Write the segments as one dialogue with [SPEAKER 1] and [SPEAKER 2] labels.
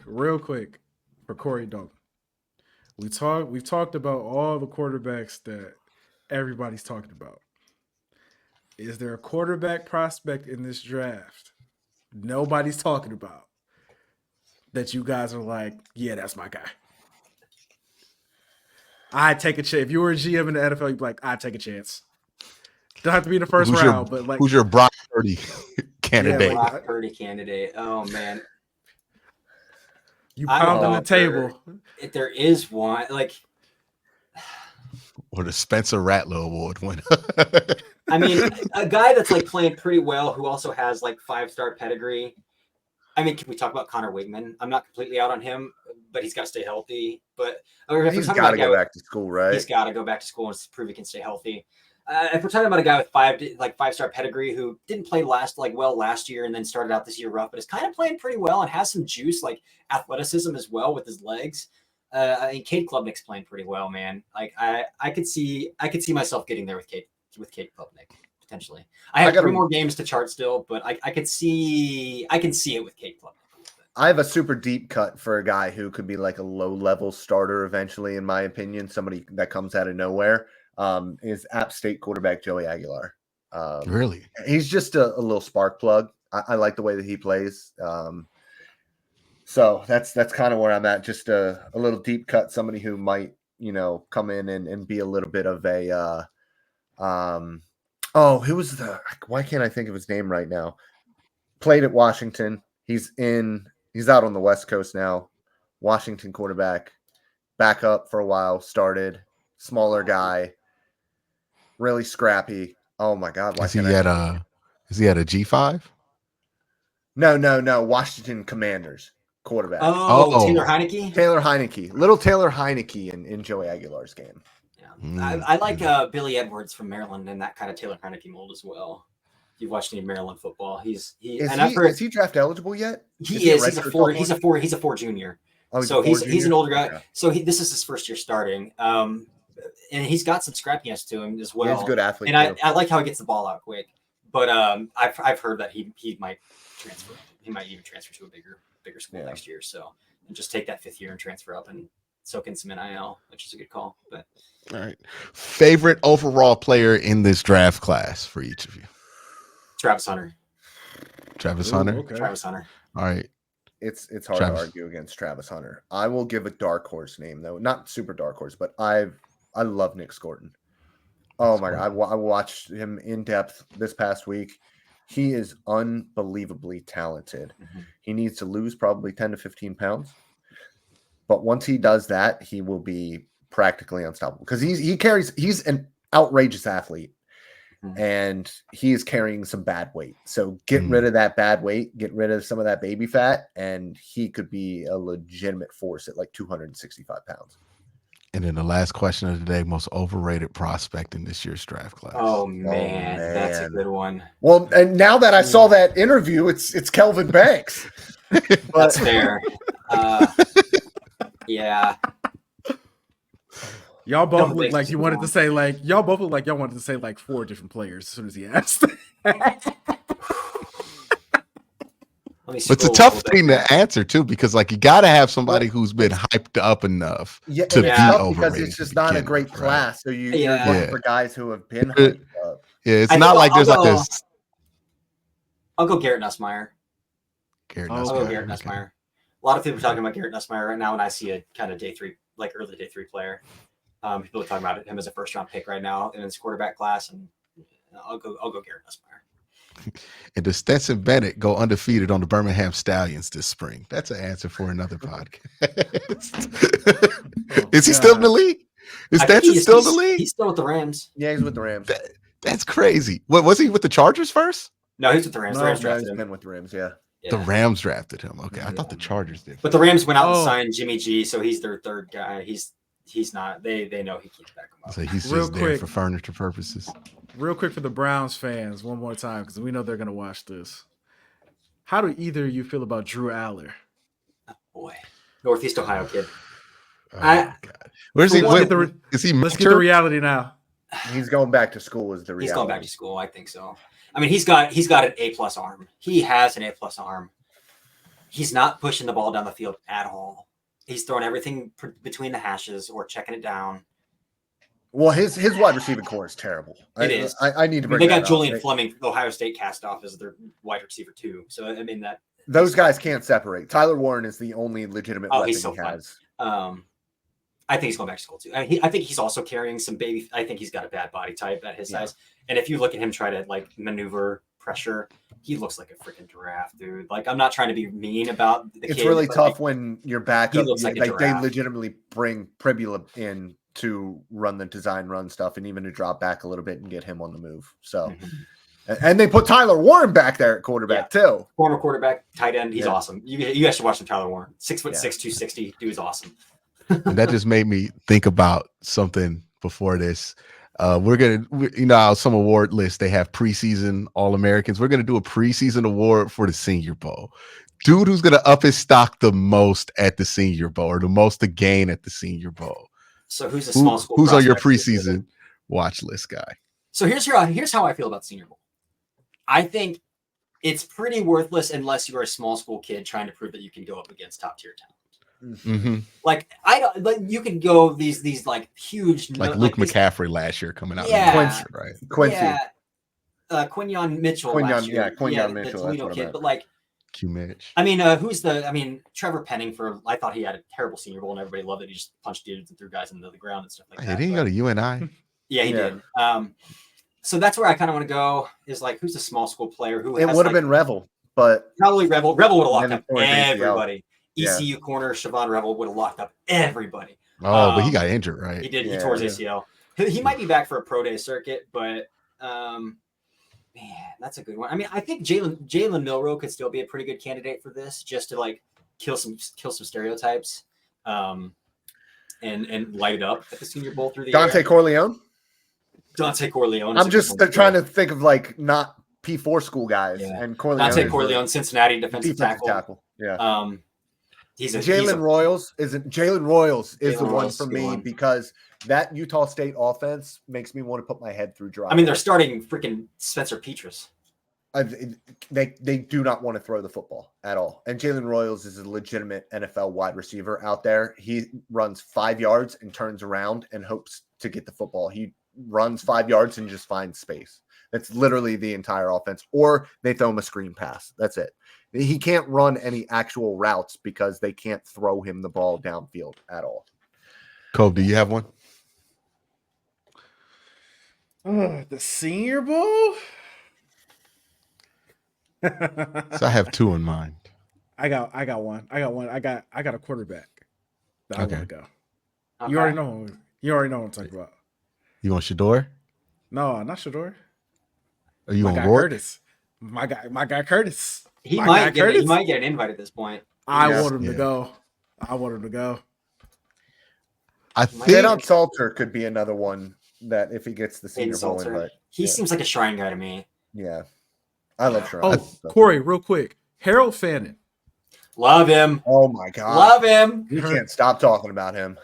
[SPEAKER 1] real quick for Corey Dalton. We've talked about all the quarterbacks that everybody's talking about. Is there a quarterback prospect in this draft nobody's talking about that you guys are like, yeah, that's my guy? I'd take a chance. If you were a GM in the NFL, you'd be like, I'd take a chance. Don't have to be in the first round, but like,
[SPEAKER 2] who's your Brock Purdy candidate?
[SPEAKER 3] Yeah, Brock Purdy candidate. Oh man,
[SPEAKER 1] you pounding the table.
[SPEAKER 3] If there is one, like,
[SPEAKER 2] or the Spencer Rattler Award winner.
[SPEAKER 3] I mean, a guy that's like playing pretty well, who also has like 5-star pedigree. I mean, can we talk about Connor Wigman? I'm not completely out on him, but he's got to stay healthy. But
[SPEAKER 4] he's got to go back to school, right?
[SPEAKER 3] He's got to go back to school and prove he can stay healthy. If we're talking about a guy with 5-star pedigree who didn't play well last year and then started out this year rough, but is kind of playing pretty well and has some juice, like athleticism as well with his legs. I mean, Cade Klubnik's playing pretty well, man. Like I could see myself getting there with Cade Klubnik potentially. I have 3 more games to chart still, but I can see it with Cade Klubnik.
[SPEAKER 4] I have a super deep cut for a guy who could be like a low-level starter eventually, in my opinion. Somebody that comes out of nowhere. Is App State quarterback Joey Aguilar.
[SPEAKER 2] Really?
[SPEAKER 4] He's just a little spark plug. I like the way that he plays. So that's kind of where I'm at. Just a little deep cut, somebody who might, come in and be a little bit of a who was why can't I think of his name right now? Played at Washington. He's out on the West Coast now. Washington quarterback, backup for a while, started, smaller guy. Really scrappy. Oh my God!
[SPEAKER 2] Is he at a G5?
[SPEAKER 4] No. Washington Commanders quarterback.
[SPEAKER 3] Oh, Taylor Heineke.
[SPEAKER 4] Little Taylor Heineke in Joey Aguilar's game.
[SPEAKER 3] Yeah, I like Billy Edwards from Maryland and that kind of Taylor Heineke mold as well. If you've watched any Maryland football, is he
[SPEAKER 4] draft eligible yet?
[SPEAKER 3] He is. He's a 4 junior. Oh, so he's an older guy. Okay. So this is his first year starting. And he's got some scrappiness to him as well.
[SPEAKER 4] He's a good athlete.
[SPEAKER 3] And I like how he gets the ball out quick. But I've heard that he might transfer. He might even transfer to a bigger school next year. So and just take that 5th year and transfer up and soak in some NIL, which is a good call. But
[SPEAKER 2] all right, favorite overall player in this draft class for each of you?
[SPEAKER 3] Travis Hunter.
[SPEAKER 2] Okay.
[SPEAKER 3] Travis Hunter.
[SPEAKER 2] All right.
[SPEAKER 4] It's hard to argue against Travis Hunter. I will give a dark horse name though, not super dark horse, but I love Nick Scorton. Oh my God, I watched him in depth this past week. He is unbelievably talented. Mm-hmm. He needs to lose probably 10 to 15 pounds, but once he does that, he will be practically unstoppable because he's an outrageous athlete. And he is carrying some bad weight. So get rid of that bad weight, get rid of some of that baby fat, and he could be a legitimate force at like 265 pounds.
[SPEAKER 2] And then the last question of the day, most overrated prospect in this year's draft class.
[SPEAKER 3] Oh man, that's a good one.
[SPEAKER 4] Well, and now that I saw that interview, it's Kelvin Banks.
[SPEAKER 3] That's fair. Yeah.
[SPEAKER 1] Y'all both look like you wanted to say y'all wanted to say like 4 different players as soon as he asked.
[SPEAKER 2] It's a tough thing to answer too, because like you got to have somebody who's been hyped up enough to be overrated.
[SPEAKER 4] Because it's just not a great class, so you're looking for guys who have been hyped up.
[SPEAKER 2] Yeah, it's not like there's like this.
[SPEAKER 3] I'll go Garrett Nussmeier.
[SPEAKER 2] I'll go
[SPEAKER 3] Garrett Nussmeier. A lot of people are talking about Garrett Nussmeier right now, and I see a kind of early day 3 player. People are talking about him as a 1st-round pick right now in his quarterback class, and I'll go Garrett Nussmeier.
[SPEAKER 2] And does Stetson Bennett go undefeated on the Birmingham Stallions this spring? That's an answer for another podcast. Is he still in the league? Is Stetson still in the league?
[SPEAKER 3] He's still with the Rams.
[SPEAKER 4] Yeah, he's with the Rams.
[SPEAKER 2] That's crazy. What was he with the Chargers first?
[SPEAKER 3] No, he's with the Rams. The Rams drafted him.
[SPEAKER 4] Been with the Rams, yeah.
[SPEAKER 2] The Rams drafted him. Okay, I thought the Chargers did.
[SPEAKER 3] But the Rams went out and signed Jimmy G, so he's their 3rd guy. He's not. They know he can't back him up.
[SPEAKER 2] So he's just there for furniture purposes.
[SPEAKER 1] Real quick for the Browns fans, one more time, because we know they're going to watch this. How do either of you feel about Drew Aller?
[SPEAKER 3] Oh, boy, Northeast Ohio kid.
[SPEAKER 2] Oh, God. Where's he? Is he?
[SPEAKER 1] Let's get the reality now.
[SPEAKER 4] He's going back to school. Is the reality?
[SPEAKER 3] He's going back to school. I think so. I mean, he's got an A+ arm. He has an A+ arm. he's not pushing the ball down the field at all. He's throwing everything between the hashes or checking it down.
[SPEAKER 4] Well, his wide receiving core is terrible.
[SPEAKER 3] It is.
[SPEAKER 4] I need to bring
[SPEAKER 3] They got
[SPEAKER 4] that
[SPEAKER 3] Julian
[SPEAKER 4] up.
[SPEAKER 3] Fleming, Ohio State cast off as their wide receiver too. So I mean that
[SPEAKER 4] Those guys can't separate. Tyler Warren is the only legitimate weapon
[SPEAKER 3] he's so
[SPEAKER 4] he
[SPEAKER 3] fun.
[SPEAKER 4] has.
[SPEAKER 3] I think he's going back to school too. I think he's also carrying some baby. I think he's got a bad body type at his size. And if you look at him try to like maneuver pressure, he looks like a freaking giraffe, dude. Like I'm not trying to be mean about the
[SPEAKER 4] It's
[SPEAKER 3] kid,
[SPEAKER 4] really
[SPEAKER 3] but,
[SPEAKER 4] tough
[SPEAKER 3] like,
[SPEAKER 4] when your backup.
[SPEAKER 3] he looks like a
[SPEAKER 4] They
[SPEAKER 3] giraffe.
[SPEAKER 4] legitimately bring Pribula in to run the design run stuff and even to drop back a little bit and get him on the move. So, and they put Tyler Warren back there at quarterback too.
[SPEAKER 3] former quarterback, tight end. He's
[SPEAKER 4] Yeah.
[SPEAKER 3] awesome. You guys should watch some Tyler Warren. 6'6", 260. Dude's awesome.
[SPEAKER 2] And that just made me think about something before this. We're gonna, you know, how some award lists they have preseason All-Americans. We're gonna do a preseason award for the Senior Bowl. Dude, who's gonna up his stock the most at the Senior Bowl or the most to gain at the Senior Bowl?
[SPEAKER 3] So who's a small school?
[SPEAKER 2] Who's on your
[SPEAKER 3] prospect?
[SPEAKER 2] preseason watch list guy?
[SPEAKER 3] So here's how I feel about Senior Bowl. I think it's pretty worthless unless you're a small school kid trying to prove that you can go up against top tier talent.
[SPEAKER 2] Mm-hmm.
[SPEAKER 3] Like I don't like you can go these like huge
[SPEAKER 2] Like Luke
[SPEAKER 3] these-
[SPEAKER 2] McCaffrey last year coming out.
[SPEAKER 3] Yeah.
[SPEAKER 2] Quincy, right?
[SPEAKER 4] Quincy.
[SPEAKER 3] Yeah, Quinyon Mitchell. last year.
[SPEAKER 4] Quinyon
[SPEAKER 3] the
[SPEAKER 4] Mitchell, that's
[SPEAKER 3] Toledo
[SPEAKER 4] what I
[SPEAKER 3] kid.
[SPEAKER 4] meant.
[SPEAKER 3] But like,
[SPEAKER 2] Q Mitch.
[SPEAKER 3] I mean, Trevor Penning I thought he had a terrible Senior Bowl and everybody loved it. He just punched dudes and threw guys into the ground and stuff like
[SPEAKER 2] Hey,
[SPEAKER 3] that.
[SPEAKER 2] didn't he
[SPEAKER 3] But-
[SPEAKER 2] go to UNI?
[SPEAKER 3] yeah, he did. So that's where I kind of want to go is like, who's a small school player who
[SPEAKER 4] It
[SPEAKER 3] has,
[SPEAKER 4] would have
[SPEAKER 3] like,
[SPEAKER 4] been Revel, but
[SPEAKER 3] probably Rebel. Rebel would have locked
[SPEAKER 4] And
[SPEAKER 3] up
[SPEAKER 4] of course, ACL.
[SPEAKER 3] everybody.
[SPEAKER 4] Yeah.
[SPEAKER 3] ECU corner, Siobhan Rebel would have locked up everybody.
[SPEAKER 2] Oh, but he got injured, right?
[SPEAKER 3] He did. He
[SPEAKER 4] Yeah.
[SPEAKER 3] tore his ACL. He might be back for a pro day circuit, but man, that's a good one. I mean, I think Jalen Milroe could still be a pretty good candidate for this, just to like kill some stereotypes, and light it up at the Senior Bowl through the
[SPEAKER 4] Dante
[SPEAKER 3] air.
[SPEAKER 4] Corleone.
[SPEAKER 3] Dante Corleone.
[SPEAKER 4] I'm just trying to think of like not P4 school guys,
[SPEAKER 3] Yeah.
[SPEAKER 4] and Corleone.
[SPEAKER 3] Dante
[SPEAKER 4] is
[SPEAKER 3] Corleone, Cincinnati defensive
[SPEAKER 4] defensive
[SPEAKER 3] tackle.
[SPEAKER 4] Yeah.
[SPEAKER 3] He's a
[SPEAKER 4] Jalen Royals is the
[SPEAKER 3] Jalen
[SPEAKER 4] one
[SPEAKER 3] Royals
[SPEAKER 4] for
[SPEAKER 3] is a good
[SPEAKER 4] me
[SPEAKER 3] one.
[SPEAKER 4] because that Utah State offense makes me want to put my head through dry.
[SPEAKER 3] I mean, they're starting freaking Spencer Petras.
[SPEAKER 4] They do not want to throw the football at all. And Jalen Royals is a legitimate NFL wide receiver out there. He runs 5 yards and turns around and hopes to get the football. He runs 5 yards and just finds space. That's literally the entire offense. Or they throw him a screen pass. That's it. He can't run any actual routes because they can't throw him the ball downfield at all.
[SPEAKER 2] Kobe, do you have one?
[SPEAKER 1] The Senior Bowl.
[SPEAKER 2] So I have two in mind.
[SPEAKER 1] I got one. I got a quarterback that I
[SPEAKER 2] Okay.
[SPEAKER 1] want to go.
[SPEAKER 3] Okay.
[SPEAKER 1] You already know. You already know what I'm talking about.
[SPEAKER 2] You want Shador?
[SPEAKER 1] No, not Shador.
[SPEAKER 2] Or you
[SPEAKER 1] My
[SPEAKER 2] want
[SPEAKER 1] guy
[SPEAKER 2] Rourke?
[SPEAKER 1] Curtis. My guy Curtis.
[SPEAKER 3] He
[SPEAKER 1] My
[SPEAKER 3] might
[SPEAKER 1] guy
[SPEAKER 3] get
[SPEAKER 1] Curtis.
[SPEAKER 3] an invite at this point.
[SPEAKER 1] I
[SPEAKER 4] Yeah.
[SPEAKER 1] want him to
[SPEAKER 2] Yeah.
[SPEAKER 1] go. I want him to go.
[SPEAKER 2] I
[SPEAKER 3] Might
[SPEAKER 2] think
[SPEAKER 3] get
[SPEAKER 4] Jadon Salter could be another one that if he gets the Senior Bowl
[SPEAKER 3] Salter.
[SPEAKER 4] invite.
[SPEAKER 3] He
[SPEAKER 4] Yeah.
[SPEAKER 3] seems like a Shrine guy to me.
[SPEAKER 4] Yeah. I love Sharon.
[SPEAKER 1] Oh, Corey, real quick. Harold Fannin.
[SPEAKER 3] Love him.
[SPEAKER 4] Oh my God.
[SPEAKER 3] Love him.
[SPEAKER 4] You can't stop talking about him.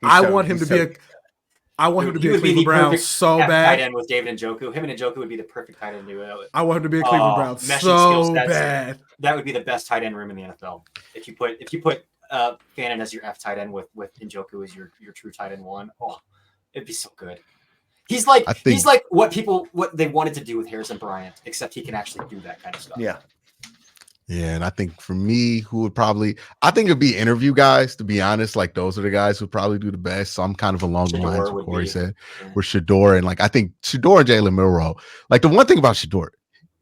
[SPEAKER 1] I want him to be a
[SPEAKER 3] He would
[SPEAKER 1] Cleveland Brown
[SPEAKER 3] perfect
[SPEAKER 1] so
[SPEAKER 3] tight
[SPEAKER 1] bad.
[SPEAKER 3] end with David Njoku. Him and Njoku would be the perfect tight end duo.
[SPEAKER 1] I want him to be a Cleveland Brown
[SPEAKER 3] meshing
[SPEAKER 1] so
[SPEAKER 3] skill sets.
[SPEAKER 1] bad.
[SPEAKER 3] That would be the best tight end room in the NFL. If you put Fannin as your F tight end with Njoku as your true tight end one, it'd be so good. He's like
[SPEAKER 2] I think-
[SPEAKER 3] he's like what they wanted to do with Harrison Bryant, except he can actually do that kind of stuff.
[SPEAKER 4] Yeah.
[SPEAKER 2] Yeah, and I think for me, I think it'd be interview guys, to be honest. Like those are the guys who probably do the best. So I'm kind of along the
[SPEAKER 3] Shador
[SPEAKER 2] lines of
[SPEAKER 3] would
[SPEAKER 2] what Corey
[SPEAKER 3] be-
[SPEAKER 2] said,
[SPEAKER 3] yeah.
[SPEAKER 2] with Shador. And like I think Shador and Jalen Milroe, like the one thing about Shador,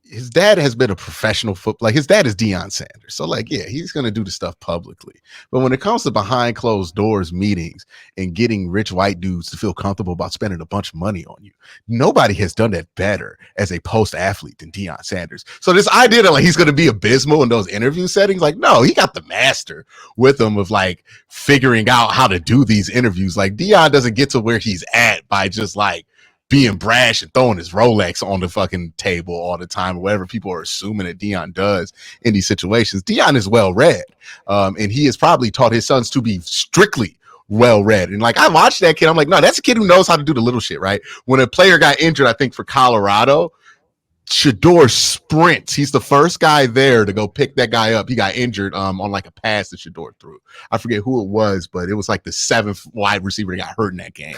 [SPEAKER 2] his dad has been a professional like his dad is Deion Sanders. So like, yeah, he's gonna do the stuff publicly. But when it comes to behind closed doors meetings and getting rich white dudes to feel comfortable about spending a bunch of money on you, nobody has done that better as a post athlete than Deion Sanders. So this idea that like he's gonna be abysmal in those interview settings, like no, he got the master with him of like figuring out how to do these interviews. Like Deion doesn't get to where he's at by just like being brash and throwing his Rolex on the fucking table all the time, or whatever people are assuming that Deion does in these situations. Deion is well read, and he has probably taught his sons to be strictly well read. And like I watched that kid, I'm like, no, that's a kid who knows how to do the little shit, right? When a player got injured, I think for Colorado, Shador sprints. He's the first guy there to go pick that guy up. He got injured on like a pass that Shador threw. I forget who it was, but it was like the 7th wide receiver that got hurt in that game.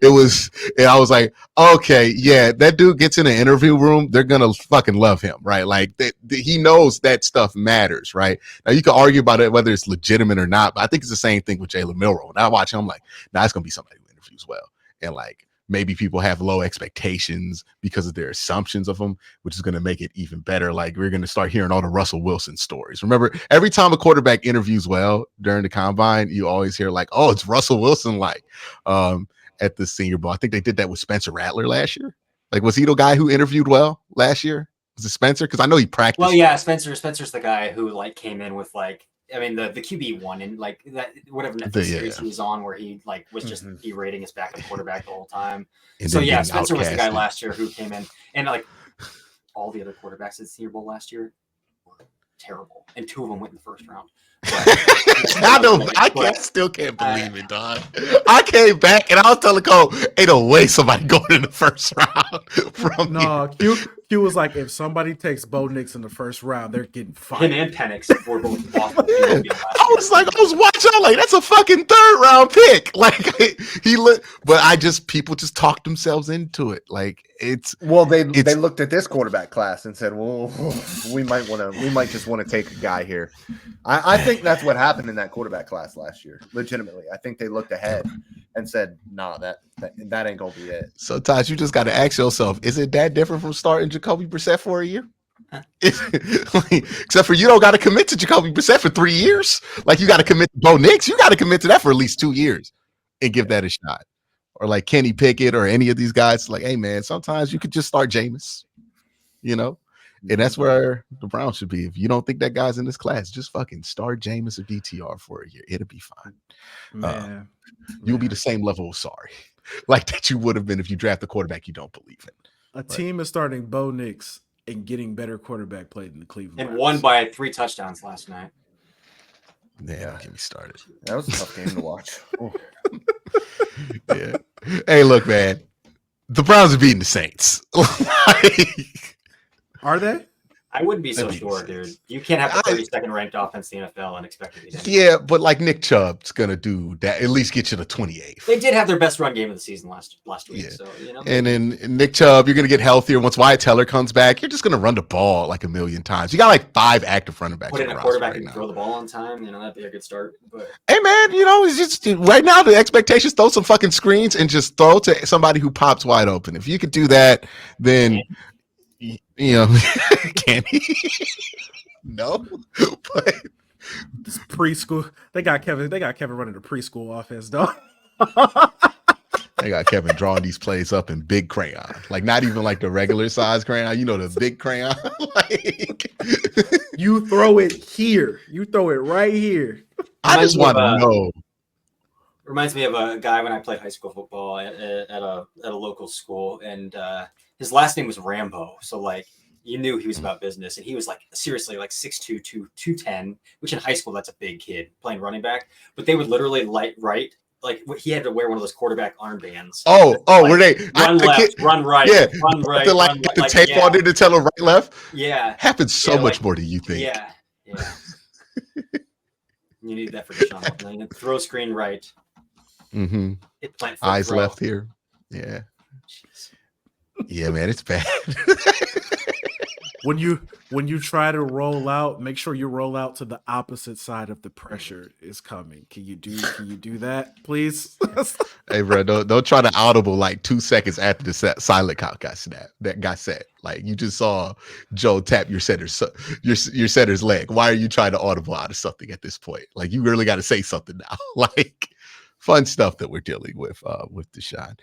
[SPEAKER 2] It was, and I was like, okay, yeah, that dude gets in the interview room, they're gonna fucking love him, right? Like he knows that stuff matters, right? Now you can argue about it whether it's legitimate or not, but I think it's the same thing with Jalen Milroe. And I watch him, I'm like, nah, it's gonna be somebody who interviews well, and like, maybe people have low expectations because of their assumptions of him, which is going to make it even better. Like we're going to start hearing all the Russell Wilson stories. Remember, every time a quarterback interviews well during the combine, you always hear like, oh, it's Russell Wilson like at the Senior Bowl. I think they did that with Spencer Rattler last year. Like, was he the guy who interviewed well last year? Was it Spencer? Because I know he practiced.
[SPEAKER 3] Well, yeah, Spencer's the guy who like came in with like, I mean, the QB one and like that whatever Netflix series he was on where he like was just berating his backup quarterback the whole time.
[SPEAKER 2] And
[SPEAKER 3] so yeah, Spencer was the guy last year who came in, and like all the other quarterbacks at the Senior Bowl last year were terrible, and 2 of them went in the first round.
[SPEAKER 2] I still can't believe it, dog. I came back and I was telling Cole, ain't no way somebody going in the first round from
[SPEAKER 1] Q was like, if somebody takes Bo Nix in the first round, they're getting fired.
[SPEAKER 3] Him and Penix were both awful.
[SPEAKER 2] I was watching, I'm like, that's a fucking 3rd round pick. Like people just talked themselves into it. Like
[SPEAKER 4] they looked at this quarterback class and said, well, we might just want to take a guy here. I think that's what happened in that quarterback class last year. Legitimately, I think they looked ahead and said, nah, that ain't gonna be it.
[SPEAKER 2] Sometimes you just got to ask yourself, is it that different from starting Jacoby Brissett for a year? Except for you don't got to commit to Jacoby Brissett for 3 years. Like you got to commit to Bo Nix. You got to commit to that for at least 2 years and give that a shot. Or like Kenny Pickett or any of these guys. Like, hey man, sometimes you could just start Jameis, you know? And that's where the Browns should be. If you don't think that guy's in this class, just fucking start Jameis or DTR for a year. It'll be fine. You'll be the same level of sorry like that you would have been if you draft a quarterback you don't believe in.
[SPEAKER 1] A team is starting Bo Nix and getting better quarterback play than the Cleveland
[SPEAKER 3] and
[SPEAKER 1] Browns.
[SPEAKER 3] won by 3 touchdowns last night.
[SPEAKER 2] Yeah, get me started.
[SPEAKER 4] That was a tough game to watch.
[SPEAKER 2] Yeah. Hey, look, man. The Browns are beating the Saints.
[SPEAKER 1] Are they?
[SPEAKER 3] I wouldn't be so sure, dude. You can't have the 32nd ranked offense in the NFL and expect to beat them.
[SPEAKER 2] Yeah, but like Nick Chubb's gonna do that, at least get you to 28th.
[SPEAKER 3] They did have their best run game of the season last week.
[SPEAKER 2] Yeah.
[SPEAKER 3] So you know.
[SPEAKER 2] And then Nick Chubb, you're gonna get healthier. Once Wyatt Teller comes back, you're just gonna run the ball like a million times. You got like 5 active running backs.
[SPEAKER 3] Put in a quarterback who can throw the ball on time. You know, that'd be a good start. But
[SPEAKER 2] hey man, you know, it's just right now the expectations, throw some fucking screens and just throw to somebody who pops wide open. If you could do that, then you know, can he? No, but
[SPEAKER 1] this preschool. They got Kevin running the preschool offense, though.
[SPEAKER 2] They got Kevin drawing these plays up in big crayon, like not even like the regular size crayon. You know, the big crayon. Like
[SPEAKER 1] you throw it here. You throw it right here.
[SPEAKER 2] I just want to know.
[SPEAKER 3] Reminds me of a guy when I played high school football at a local school, and his last name was Rambo. So like you knew he was about business, and he was like seriously like 6'2", 210, which in high school that's a big kid playing running back. But they would literally right. Like he had to wear one of those quarterback armbands.
[SPEAKER 2] Like, were they
[SPEAKER 3] run left, run right,
[SPEAKER 2] yeah,
[SPEAKER 3] run right,
[SPEAKER 2] to like get the tape on there to tell them right left?
[SPEAKER 3] Yeah,
[SPEAKER 2] happens so much more than you think.
[SPEAKER 3] Yeah. You need that for Deshaun. Throw screen right.
[SPEAKER 2] Mm-hmm. Eyes left here. Yeah. Jeez. Yeah, man, it's bad.
[SPEAKER 1] When you try to roll out, make sure you roll out to the opposite side of the pressure is coming. Can you do that, please?
[SPEAKER 2] Hey, bro, don't try to audible like 2 seconds after the silent count got set. Like you just saw Joe tap your setter's leg. Why are you trying to audible out of something at this point? Like you really got to say something now. Like fun stuff that we're dealing with Deshaun.